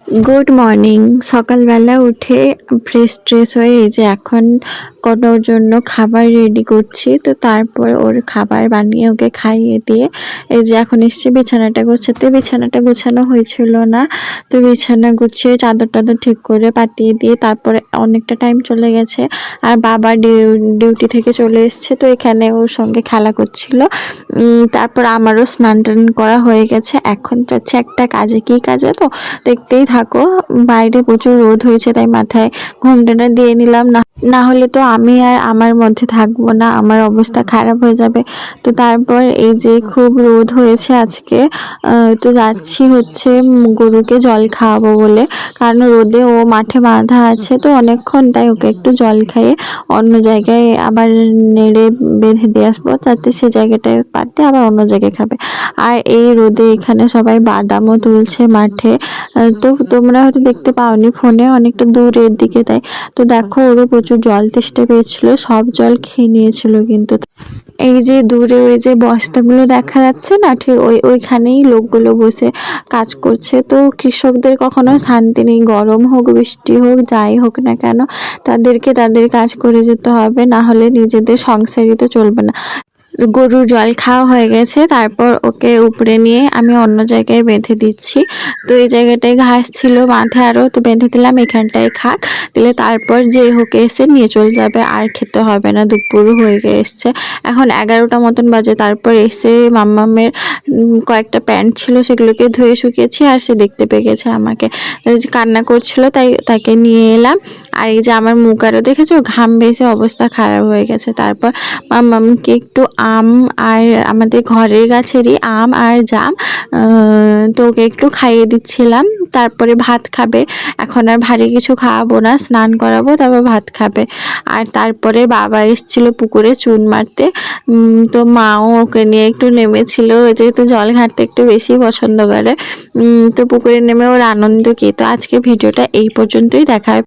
Good morning. সকালবেলা উঠে fresh ট্রেশ হয়ে এই যে এখন কোনোর জন্য খাবার রেডি করছি। তো তারপর ওর খাবার বানিয়ে ওকে খাইয়ে দিয়ে এই যে এখন এসছি বিছানাটা গোছাতে। বিছানাটা গোছানো হয়েছিল না, তো বিছানা গুছিয়ে চাদর টাদর ঠিক করে পাতিয়ে দিয়ে তারপরে অনেকটা টাইম চলে গেছে। আর বাবা ডিউটি থেকে চলে এসছে, তো এখানে ওর সঙ্গে খেলা করছিল। তারপর আমারও স্নান টান করা হয়ে গেছে। এখন যাচ্ছে একটা কাজে। কি কাজে তো দেখতেই থাকো। বাইরে প্রচুর রোদ হয়েছে, তাই মাথায় ঘোমটাটা দিয়ে নিলাম। না না হলে তো আমি আর আমার মধ্যে থাকবো না, আমার অবস্থা খারাপ হয়ে যাবে। তো তারপর এই যে খুব রোদ হয়েছে আজকে, তো যাচ্ছি হচ্ছে গরুকে জল খাওয়াবো বলে। কারণ রোদে ও মাঠে বাঁধা আছে তো অনেকক্ষণ, তাই ওকে একটু জল খাইয়ে অন্য জায়গায় আবার নেড়ে বেঁধে দিয়ে আসবো, যাতে সে জায়গাটায় পাতে আবার অন্য জায়গায় খাবে। আর এই রোদে এখানে সবাই বাদামও তুলছে মাঠে। তো তোমরা হয়তো দেখতে পাওনি ফোনে, অনেকটা দূরের দিকে, তাই তো দেখো ওরও প্রচুর জল তেষ্টা পেয়েছিল, সব জল খেয়ে নিয়েছিল। কিন্তু এই যে দূরে ওই যে বস্তাগুলো দেখা যাচ্ছে না, ঠিক ওইখানেই লোকগুলো বসে কাজ করছে। তো কৃষকদের কখনো শান্তি নেই, গরম হোক বৃষ্টি হোক যাই হোক না কেন তাদেরকে তাদের কাজ করে যেতে হবে, না হলে নিজেদের সংসারই তো চলবে না। গরুর জল খাওয়া হয়ে গেছে, তারপর ওকে উপরে নিয়ে আমি অন্য জায়গায় বেঁধে দিচ্ছি। তো এই জায়গাটায় ঘাস ছিল মাঠে আরও, তো বেঁধে দিলাম এখানটায় খাক, দিলে তারপর যে হোক এসে নিয়ে চলে যাবে, আর খেতে হবে না। দুপুর হয়ে এসছে, এখন 11টা মতন বাজে। তারপর এসে মাম্মামের কয়েকটা প্যান্ট ছিল সেগুলোকে ধুয়ে শুকিয়েছি, আর সে দেখতে পেয়ে গেছে আমাকে, কান্না করছিল, তাই তাকে নিয়ে এলাম। আর এই যে আমার মুখ আরও দেখেছো ঘাম ভেসে অবস্থা খারাপ হয়ে গেছে। তারপর মাম্মামকে একটু আম আর আমাদের ঘরের গাছেরই আম আর জাম, তো ওকে একটু খাইয়ে দিচ্ছিলাম। তারপরে ভাত খাবে, এখন আর ভারী কিছু খাওয়াবো না, স্নান করাবো তারপর ভাত খাবে। আর তারপরে বাবা এসেছিল পুকুরে চুন মারতে, তো মাও ওকে নিয়ে একটু নেমেছিল, যেহেতু জল ঘাঁটতে একটু বেশি পছন্দ করে। তো পুকুরে নেমে ওর আনন্দ কি। তো আজকে ভিডিওটা এই পর্যন্তই, দেখা